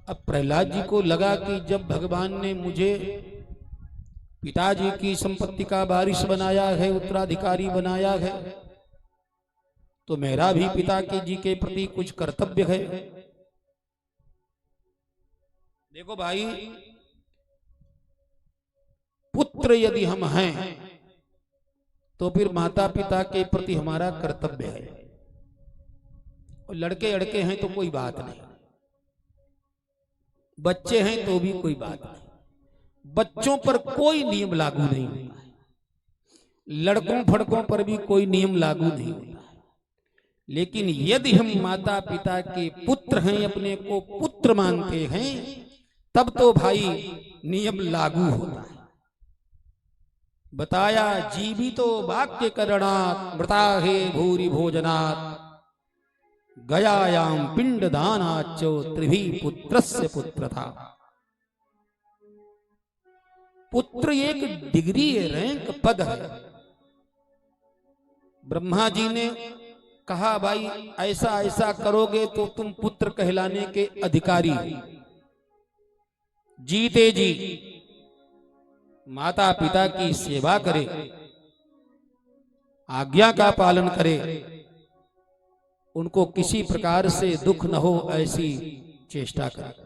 अब प्रहलाद जी को लगा कि जब भगवान ने मुझे पिताजी की संपत्ति का वारिस बनाया है, उत्तराधिकारी बनाया है, तो मेरा भी पिता के जी के प्रति कुछ कर्तव्य है। देखो भाई, पुत्र यदि हम हैं तो फिर माता पिता के प्रति हमारा कर्तव्य है। और लड़के अड़के हैं तो कोई बात नहीं, बच्चे हैं तो भी कोई बात नहीं, बच्चों पर कोई नियम लागू नहीं होता है, लड़कों फड़कों पर भी कोई नियम लागू नहीं होता है। लेकिन यदि हम माता पिता के पुत्र हैं, अपने को पुत्र मानते हैं, तब तो भाई नियम लागू होता है। बताया जीवितो वाक्य करणात् मृता हे भूरि भोजनात् गयायाम पिंड दानाच्च त्रिभी पुत्रस्य पुत्र था। पुत्र एक डिग्री है, रैंक पद है। ब्रह्मा जी ने कहा भाई ऐसा ऐसा करोगे तो तुम पुत्र कहलाने के अधिकारी हो। जीते जी माता पिता की सेवा करे, आज्ञा का पालन करे, उनको किसी प्रकार से दुख न हो ऐसी चेष्टा करे।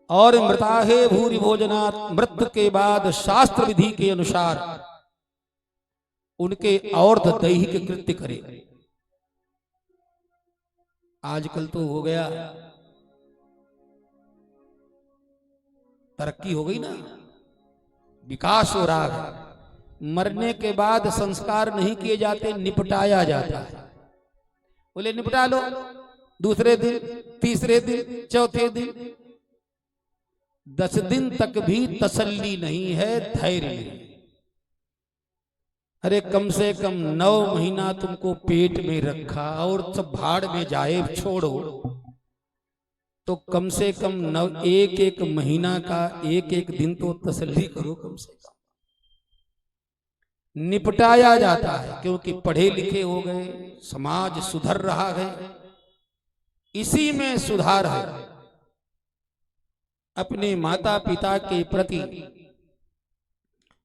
और मृताहे भूरि भोजनात्, मृत्यु के बाद शास्त्र विधि के अनुसार उनके और दैहिक कृत्य करे। आजकल तो हो गया, तरक्की हो गई ना, विकास हो रहा है। मरने के बाद संस्कार नहीं किए जाते, निपटाया जाता है। बोले निपटा लो, दूसरे दिन, तीसरे दिन, चौथे दिन, 10 दिन तक भी तसल्ली नहीं है, धैर्य नहीं। अरे कम से कम 9 महीना तुमको पेट में रखा और सब भाड़ में जाए छोड़ो, तो कम से कम एक एक महीना का एक एक दिन तो तसल्ली करो कम से कम। निपटाया जाता है क्योंकि पढ़े लिखे हो गए, समाज सुधर रहा है, इसी में सुधार है। अपने माता पिता के प्रति,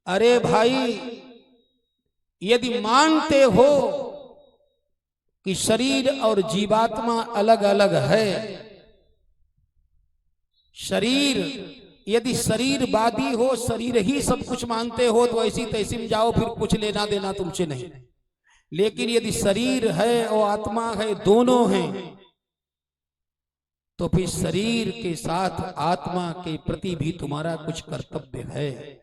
अरे भाई यदि मानते हो कि शरीर और जीवात्मा अलग अलग है, शरीर यदि शरीरवादी हो, शरीर ही सब कुछ मानते हो, तो ऐसी तैसी में जाओ, फिर कुछ लेना देना तुमसे नहीं। लेकिन यदि शरीर है और आत्मा है, दोनों हैं, तो फिर शरीर के साथ आत्मा के प्रति भी तुम्हारा कुछ कर्तव्य है।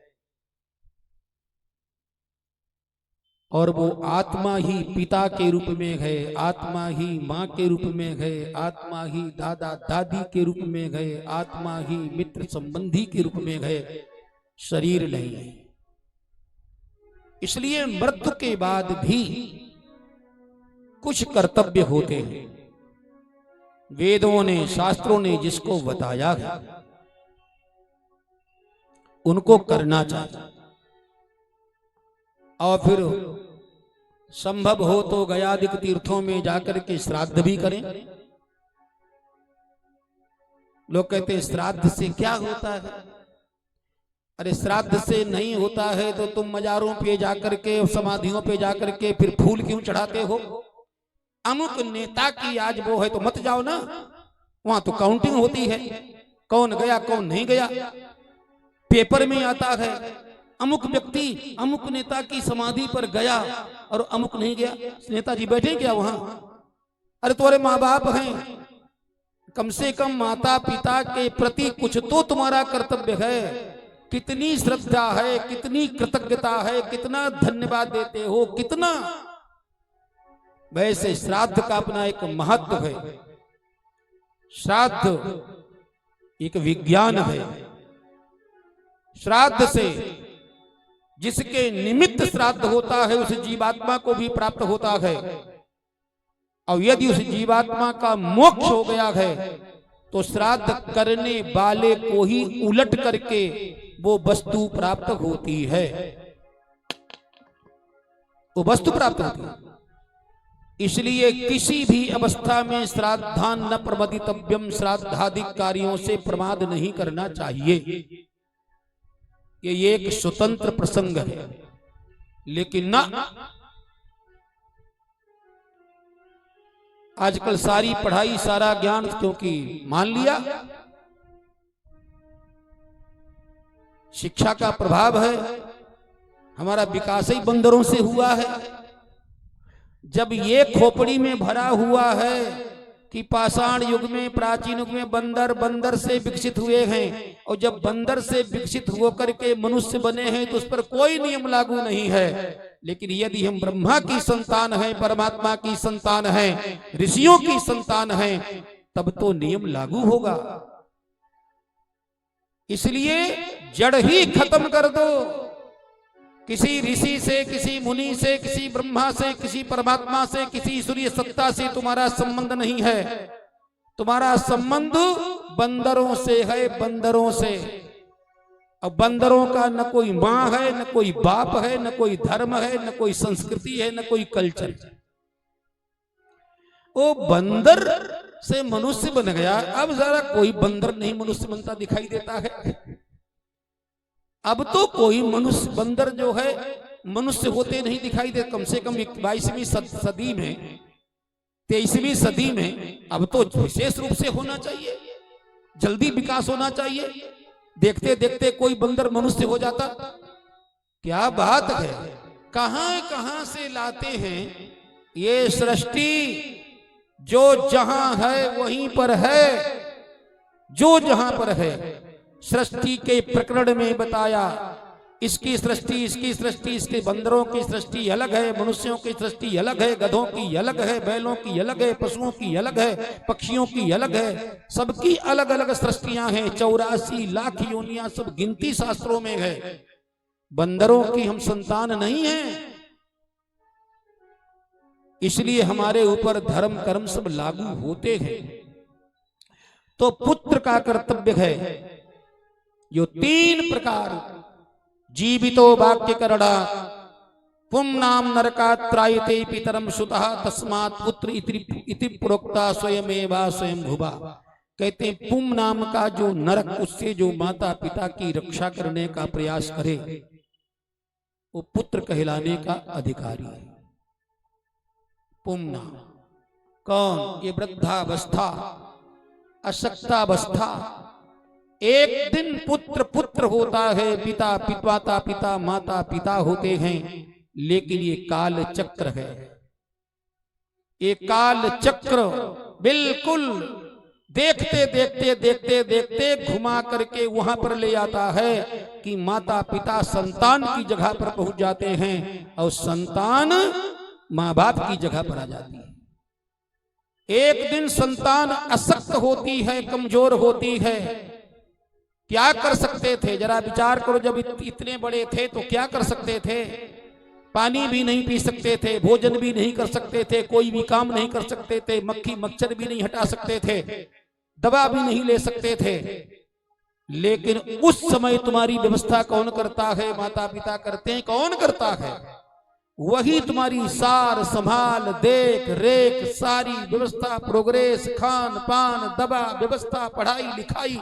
और वो आत्मा ही पिता के रूप में है, आत्मा ही माँ के रूप में है, आत्मा ही दादा दादी के रूप में है, आत्मा ही मित्र संबंधी के रूप में है, शरीर नहीं है। इसलिए मृत्यु के बाद भी कुछ कर्तव्य होते हैं। वेदों ने, शास्त्रों ने जिसको बताया है उनको करना चाहिए। और फिर संभव हो तो गयादिक तीर्थों में जाकर के श्राद्ध भी करें। लोग कहते हैं श्राद्ध से क्या होता है? अरे श्राद्ध से नहीं होता है तो तुम मजारों पे जाकर के, समाधियों पे जाकर के फिर फूल क्यों चढ़ाते हो? अमुक नेता की आज वो है तो मत जाओ ना, वहां तो काउंटिंग होती है, कौन गया कौन नहीं गया, पेपर में आता है अमुक व्यक्ति अमुक नेता की समाधि पर गया और अमुक नहीं गया। नेताजी बैठे क्या वहां? अरे तुम्हारे माँ बाप हैं, कम से कम माता पिता के प्रति कुछ तो तुम्हारा कर्तव्य है। कितनी श्रद्धा है, कितनी कृतज्ञता है, कितना धन्यवाद देते हो, कितना। वैसे श्राद्ध का अपना एक महत्व है। श्राद्ध एक विज्ञान है। श्राद्ध से जिसके निमित्त श्राद्ध होता है उस जीवात्मा को भी प्राप्त होता है, और यदि उस जीवात्मा का मोक्ष हो गया है तो श्राद्ध करने वाले को ही उलट करके वो वस्तु प्राप्त होती है, वो वस्तु प्राप्त होती है। इसलिए किसी भी अवस्था में श्राद्धान न प्रमदितव्यम, श्राद्धादि कार्यों से प्रमाद नहीं करना चाहिए। ये एक स्वतंत्र प्रसंग है। लेकिन ना, आजकल सारी पढ़ाई सारा ज्ञान क्योंकि मान लिया, शिक्षा का प्रभाव है, हमारा विकास ही बंदरों से हुआ है। जब ये खोपड़ी में भरा हुआ है कि पाषाण युग में, प्राचीन युग में बंदर से विकसित हुए हैं, और जब बंदर से विकसित होकर के मनुष्य बने हैं तो उस पर कोई नियम लागू नहीं है। लेकिन यदि हम ब्रह्मा की संतान हैं, परमात्मा की संतान हैं, ऋषियों की संतान हैं, तब तो नियम लागू होगा। इसलिए जड़ ही खत्म कर दो। किसी ऋषि से, किसी मुनि से, किसी ब्रह्मा से, किसी परमात्मा से, किसी ईश्वरीय सत्ता से तुम्हारा संबंध नहीं है। तुम्हारा संबंध बंदरों से है, बंदरों से। अब बंदरों का न कोई माँ है, न कोई बाप है, न कोई धर्म है, न कोई संस्कृति है, न कोई कल्चर। वो बंदर से मनुष्य बन गया। अब जरा कोई बंदर नहीं मनुष्य बनता दिखाई देता है। अब तो कोई मनुष्य, बंदर जो है मनुष्य होते नहीं दिखाई दे। कम से कम 22वीं सदी में, 23वीं सदी में अब तो विशेष रूप से होना चाहिए, जल्दी विकास होना चाहिए। देखते देखते कोई बंदर मनुष्य हो जाता। क्या बात है, कहां कहां से लाते हैं ये सृष्टि। जो जहां है वहीं पर है, जो जहां पर है। सृष्टि के प्रकरण में बताया, इसकी सृष्टि, इसकी सृष्टि, इसके बंदरों की सृष्टि अलग है, मनुष्यों की सृष्टि अलग है, गधों की अलग है, बैलों की अलग है, पशुओं की अलग है, पक्षियों की अलग है। सबकी अलग अलग सृष्टियां हैं। 84 लाख योनियां सब गिनती शास्त्रों में है। बंदरों की हम संतान नहीं है। इसलिए हमारे ऊपर धर्म कर्म सब लागू होते हैं। तो पुत्र का कर्तव्य है जो 3 प्रकार जीवितो वाक्य करड़ा पुंनाम नरकात्रायते पितरम सुतः तस्मात् पुत्र इति प्रोक्ता स्वयमेवा स्वयं भुवा। कहते हैं पुम नाम का जो नरक, उससे जो माता पिता की रक्षा करने का प्रयास करे वो पुत्र कहलाने का अधिकारी है। पुम नाम कौन? ये वृद्धावस्था, अशक्तावस्था। एक दिन पुत्र पुत्र होता है, पिता पिता पिता माता पिता होते हैं। लेकिन ये काल चक्र है। ये काल चक्र बिल्कुल देखते देखते देखते देखते घुमा करके वहां पर ले आता है कि माता पिता संतान की जगह पर पहुंच जाते हैं और संतान माँ बाप की जगह पर आ जाती है। एक दिन संतान अशक्त होती है, कमजोर होती है। क्या कर सकते थे? जरा विचार करो, जब इतने बड़े थे तो क्या कर सकते थे? पानी भी नहीं पी सकते थे, भोजन भी नहीं कर सकते थे, कोई भी काम नहीं कर सकते थे, मक्खी मच्छर भी नहीं हटा सकते थे, दवा भी नहीं ले सकते थे। लेकिन उस समय तुम्हारी व्यवस्था कौन करता है? माता पिता करते हैं। कौन करता है? वही तुम्हारी सार संभाल, देख रेख, सारी व्यवस्था, प्रोग्रेस, खान पान, दवा व्यवस्था, पढ़ाई लिखाई,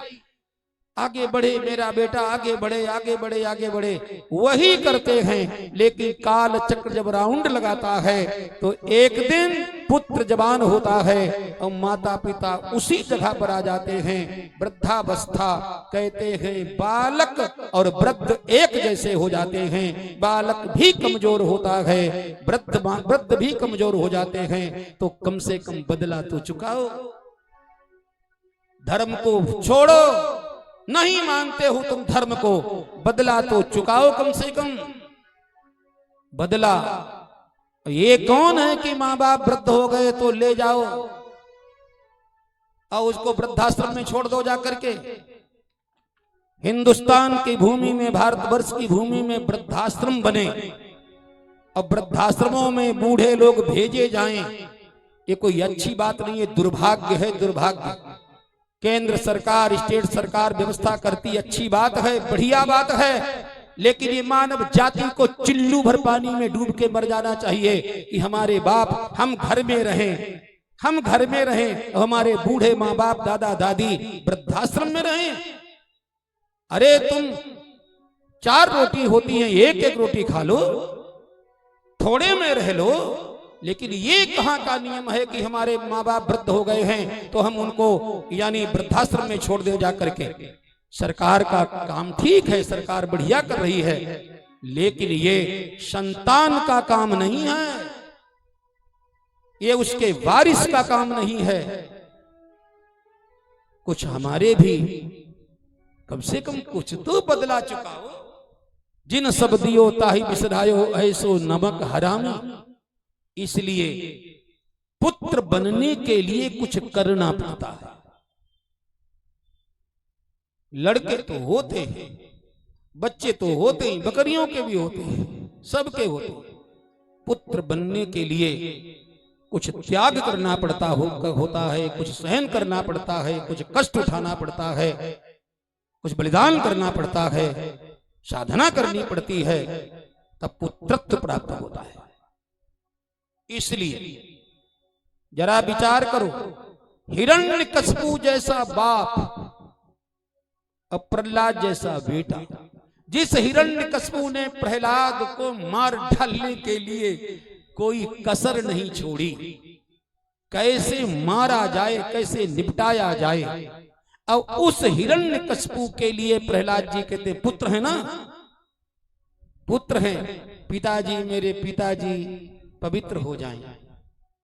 आगे बढ़े मेरा बेटा, आगे बढ़े आगे बढ़े आगे बढ़े, वही करते हैं। लेकिन काल चक्र जब राउंड लगाता है तो एक दिन पुत्र जवान होता है और माता पिता उसी जगह पर आ जाते हैं। वृद्धावस्था कहते हैं बालक और वृद्ध एक जैसे हो जाते हैं। बालक भी कमजोर होता है, वृद्ध भी कमजोर हो जाते हैं। तो कम से कम बदला तो चुकाओ। धर्म को छोड़ो, नहीं मानते हो तुम धर्म को, बदला तो चुकाओ कम से कम। बदला ये कौन है कि माँ बाप वृद्ध हो गए तो ले जाओ और उसको वृद्धाश्रम में छोड़ दो जाकर के। हिंदुस्तान की भूमि में, भारतवर्ष की भूमि में वृद्धाश्रम बने और वृद्धाश्रमों में बूढ़े लोग भेजे जाएं, ये कोई अच्छी बात नहीं है। दुर्भाग्य है, दुर्भाग्य। केंद्र सरकार, स्टेट सरकार व्यवस्था करती, अच्छी बात है, बढ़िया बात है। लेकिन ये मानव जाति को चिल्लू भर पानी में डूब के मर जाना चाहिए कि हमारे बाप हम घर में रहें, हम घर में रहें, हमारे बूढ़े माँ बाप दादा दादी वृद्धाश्रम में रहें। अरे तुम 4 रोटी होती है, एक एक रोटी खा लो, थोड़े में रह लो, लेकिन ये कहाँ का नियम है कि हमारे माँ बाप वृद्ध हो गए हैं तो हम उनको यानी वृद्धाश्रम में छोड़ दे जा करके। सरकार का काम ठीक है, सरकार बढ़िया कर रही है, लेकिन ये संतान का काम नहीं है, ये उसके वारिस का काम नहीं है। कुछ हमारे भी कम से कम कुछ तो बदला चुका हो। जिन सब दियो ताहि बिसरायो ऐसो नमक हरामी। इसलिए पुत्र बनने के लिए कुछ करना पड़ता है। लड़के तो होते हैं, बच्चे तो होते हैं, बकरियों के भी होते हैं, सबके होते हैं। पुत्र बनने के लिए कुछ त्याग करना पड़ता होता है, कुछ सहन करना पड़ता है, कुछ कष्ट उठाना पड़ता है, कुछ बलिदान करना पड़ता है, साधना करनी पड़ती है, तब पुत्रत्व प्राप्त होता है। इसलिए जरा विचार करो, हिरण्यकशिपु जैसा बाप और प्रहलाद जैसा बेटा, जिस हिरण्यकशिपु ने प्रहलाद को मार डालने के लिए कोई कसर नहीं छोड़ी, कैसे मारा जाए, कैसे निपटाया जाए, और उस हिरण्यकशिपु के लिए प्रहलाद जी कहते पुत्र है ना, पुत्र हैं, पिताजी मेरे पिताजी पवित्र हो जाएं।